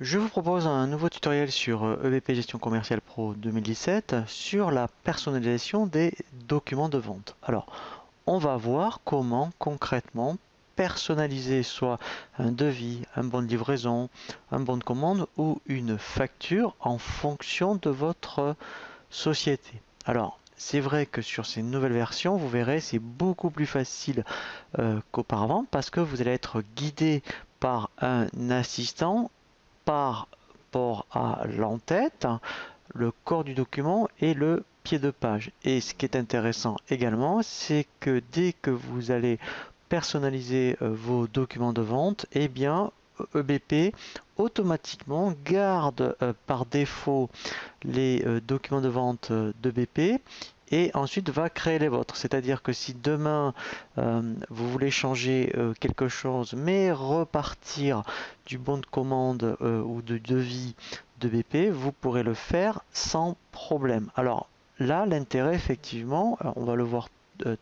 Je vous propose un nouveau tutoriel sur EBP Gestion Commerciale Pro 2017 sur la personnalisation des documents de vente. Alors, on va voir comment concrètement personnaliser soit un devis, un bon de livraison, un bon de commande ou une facture en fonction de votre société. Alors, c'est vrai que sur ces nouvelles versions, vous verrez, c'est beaucoup plus facile qu'auparavant parce que vous allez être guidé par un assistant par rapport à l'entête, le corps du document et le pied de page. Et ce qui est intéressant également, c'est que dès que vous allez personnaliser vos documents de vente, eh bien EBP automatiquement garde par défaut les documents de vente d'EBP et ensuite va créer les vôtres. C'est-à-dire que si demain vous voulez changer quelque chose mais repartir du bon de commande ou de devis de BP, vous pourrez le faire sans problème. Alors là, l'intérêt effectivement, on va le voir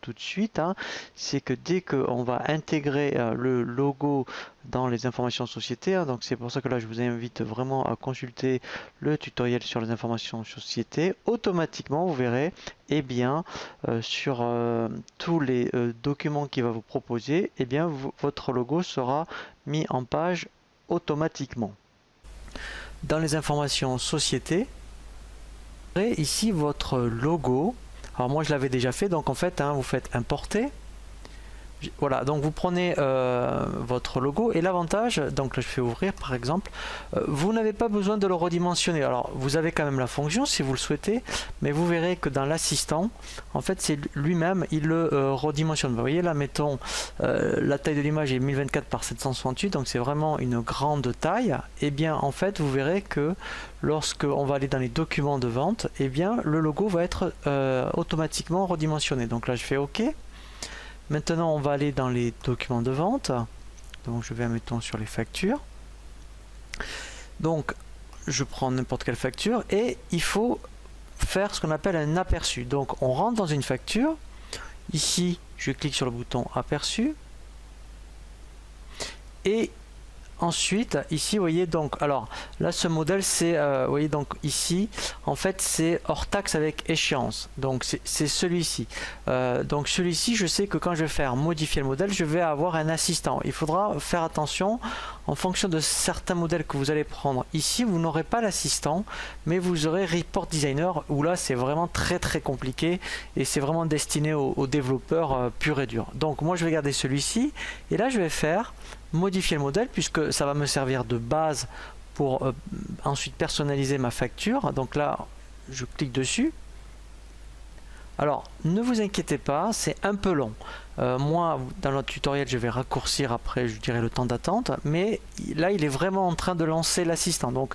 tout de suite, hein, c'est que dès qu'on va intégrer le logo dans les informations société, hein, donc c'est pour ça que là je vous invite vraiment à consulter le tutoriel sur les informations société, automatiquement vous verrez, eh bien sur tous les documents qu'il va vous proposer, eh bien votre logo sera mis en page automatiquement. Dans les informations société, vous verrez ici votre logo. Alors moi je l'avais déjà fait, donc en fait vous faites importer. Voilà, donc vous prenez votre logo et l'avantage, donc là je fais ouvrir par exemple, vous n'avez pas besoin de le redimensionner. Alors vous avez quand même la fonction si vous le souhaitez, mais vous verrez que dans l'assistant, en fait c'est lui-même, il le redimensionne. Vous voyez là, mettons, la taille de l'image est 1024 par 768, donc c'est vraiment une grande taille. Et bien en fait vous verrez que lorsque on va aller dans les documents de vente, et bien le logo va être automatiquement redimensionné. Donc là je fais OK. Maintenant, on va aller dans les documents de vente. Donc, je vais, mettons, sur les factures. Donc, je prends n'importe quelle facture et il faut faire ce qu'on appelle un aperçu. Donc, on rentre dans une facture. Ici, je clique sur le bouton aperçu. Et ensuite, ici, vous voyez, donc, alors là, ce modèle, c'est, vous voyez, donc ici, en fait, c'est hors taxe avec échéance. Donc, c'est celui-ci. Donc, celui-ci, je sais que quand je vais faire modifier le modèle, je vais avoir un assistant. Il faudra faire attention, en fonction de certains modèles que vous allez prendre. Ici, vous n'aurez pas l'assistant, mais vous aurez Report Designer, où là, c'est vraiment très, très compliqué et c'est vraiment destiné aux développeurs pur et dur. Donc, moi, je vais garder celui-ci et là, je vais faire modifier le modèle puisque ça va me servir de base pour ensuite personnaliser ma facture. Donc là je clique dessus. Alors ne vous inquiétez pas, c'est un peu long. Moi dans notre tutoriel je vais raccourcir après, je dirais, le temps d'attente, mais là il est vraiment en train de lancer l'assistant. Donc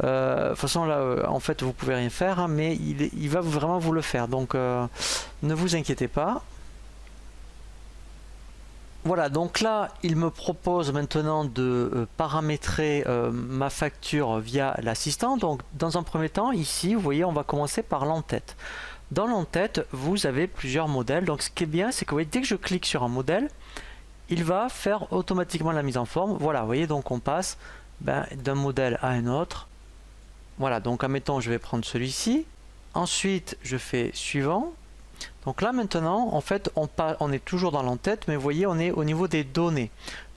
de toute façon là en fait vous pouvez rien faire, hein, mais il va vraiment vous le faire. Donc ne vous inquiétez pas. Voilà, donc là, il me propose maintenant de paramétrer ma facture via l'assistant. Donc, dans un premier temps, ici, vous voyez, on va commencer par l'entête. Dans l'entête, vous avez plusieurs modèles. Donc, ce qui est bien, c'est que vous voyez, dès que je clique sur un modèle, il va faire automatiquement la mise en forme. Voilà, vous voyez, donc on passe d'un modèle à un autre. Voilà, donc admettons, je vais prendre celui-ci. Ensuite, je fais suivant. Donc là maintenant, en fait, on est toujours dans l'entête, mais vous voyez, on est au niveau des données.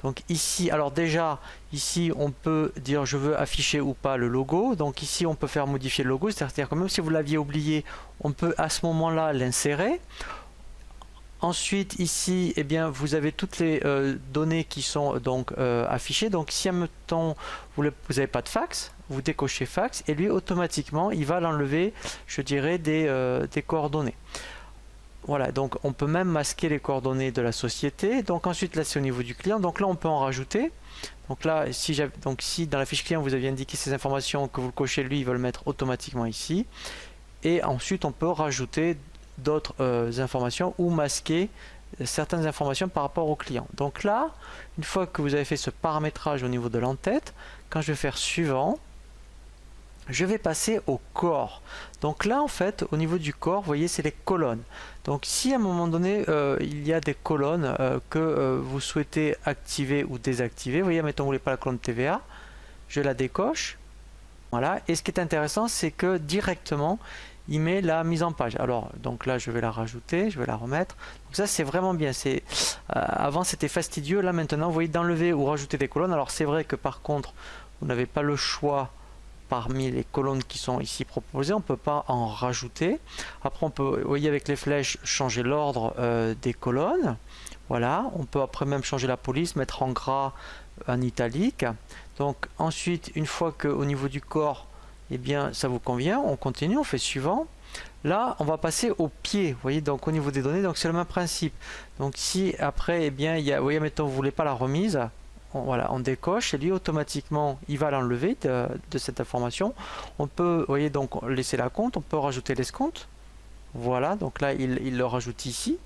Donc ici, alors déjà, ici, on peut dire je veux afficher ou pas le logo. Donc ici, on peut faire modifier le logo, c'est-à-dire que même si vous l'aviez oublié, on peut à ce moment-là l'insérer. Ensuite, ici, eh bien, vous avez toutes les données qui sont donc affichées. Donc si, admettons, vous n'avez pas de fax, vous décochez fax, et lui, automatiquement, il va l'enlever, je dirais, des coordonnées. Voilà, donc on peut même masquer les coordonnées de la société. Donc ensuite là c'est au niveau du client, donc là on peut en rajouter. Donc là si dans la fiche client vous aviez indiqué ces informations, que vous le cochez, lui il va le mettre automatiquement ici. Et ensuite on peut rajouter d'autres informations ou masquer certaines informations par rapport au client. Donc là, une fois que vous avez fait ce paramétrage au niveau de l'entête, quand je vais faire suivant, je vais passer au corps. Donc là en fait au niveau du corps, vous voyez, c'est les colonnes. Donc si à un moment donné il y a des colonnes que vous souhaitez activer ou désactiver, vous voyez, mettons vous voulez pas la colonne TVA, je la décoche. Voilà, et ce qui est intéressant, c'est que directement, il met la mise en page. Alors, donc là, je vais la rajouter, je vais la remettre. Donc ça, c'est vraiment bien. Avant, c'était fastidieux. Là, maintenant, vous voyez, d'enlever ou rajouter des colonnes. Alors, c'est vrai que par contre, vous n'avez pas le choix parmi les colonnes qui sont ici proposées. On ne peut pas en rajouter. Après, on peut, vous voyez, avec les flèches, changer l'ordre des colonnes. Voilà, on peut après même changer la police, mettre en gras, en italique. Donc ensuite, une fois qu'au niveau du corps, eh bien, ça vous convient, on continue, on fait suivant. Là, on va passer au pied, vous voyez, donc au niveau des données, donc c'est le même principe. Donc si après, eh bien, vous voyez, mettons, vous voulez pas la remise, voilà, on décoche et lui automatiquement, il va l'enlever de cette information. On peut, vous voyez, donc laisser la compte, on peut rajouter l'escompte. Voilà, donc là, il le rajoute ici.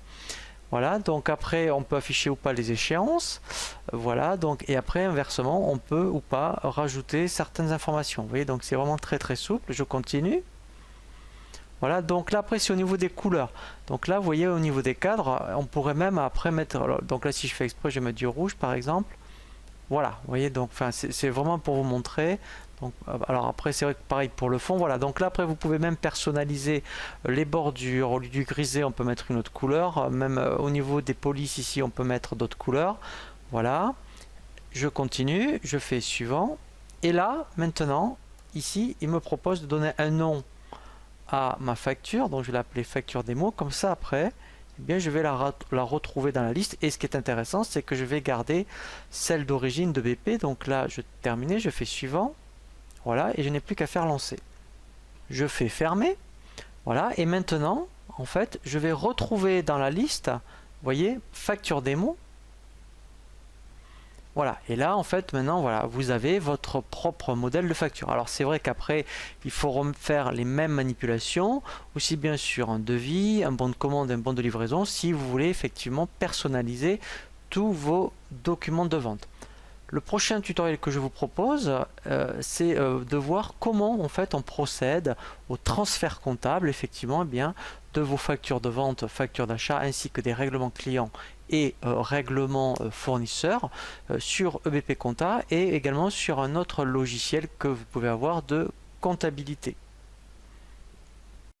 Voilà, donc après on peut afficher ou pas les échéances, voilà, donc et après inversement on peut ou pas rajouter certaines informations. Vous voyez, donc c'est vraiment très souple. Je continue. Voilà, donc là après c'est au niveau des couleurs. Donc là vous voyez au niveau des cadres, on pourrait même après mettre, donc là si je fais exprès je vais mettre du rouge par exemple. Voilà, vous voyez, donc enfin c'est vraiment pour vous montrer. Donc, alors après c'est vrai que pareil pour le fond, voilà, donc là après vous pouvez même personnaliser les bordures. Au lieu du grisé on peut mettre une autre couleur, même au niveau des polices ici on peut mettre d'autres couleurs. Voilà, je continue, je fais suivant, et là maintenant ici il me propose de donner un nom à ma facture, donc je vais l'appeler facture démo. Comme ça après, eh bien, je vais la retrouver dans la liste, et ce qui est intéressant c'est que je vais garder celle d'origine de BP. Donc là je termine, je fais suivant. Voilà, et je n'ai plus qu'à faire lancer. Je fais fermer. Voilà, et maintenant, en fait, je vais retrouver dans la liste, vous voyez, facture démo. Voilà, et là, en fait, maintenant, voilà, vous avez votre propre modèle de facture. Alors, c'est vrai qu'après, il faut refaire les mêmes manipulations, aussi bien sur un devis, un bon de commande, un bon de livraison, si vous voulez effectivement personnaliser tous vos documents de vente. Le prochain tutoriel que je vous propose, c'est de voir comment en fait on procède au transfert comptable, effectivement, eh bien, de vos factures de vente, factures d'achat, ainsi que des règlements clients et règlements fournisseurs sur EBP Compta, et également sur un autre logiciel que vous pouvez avoir de comptabilité.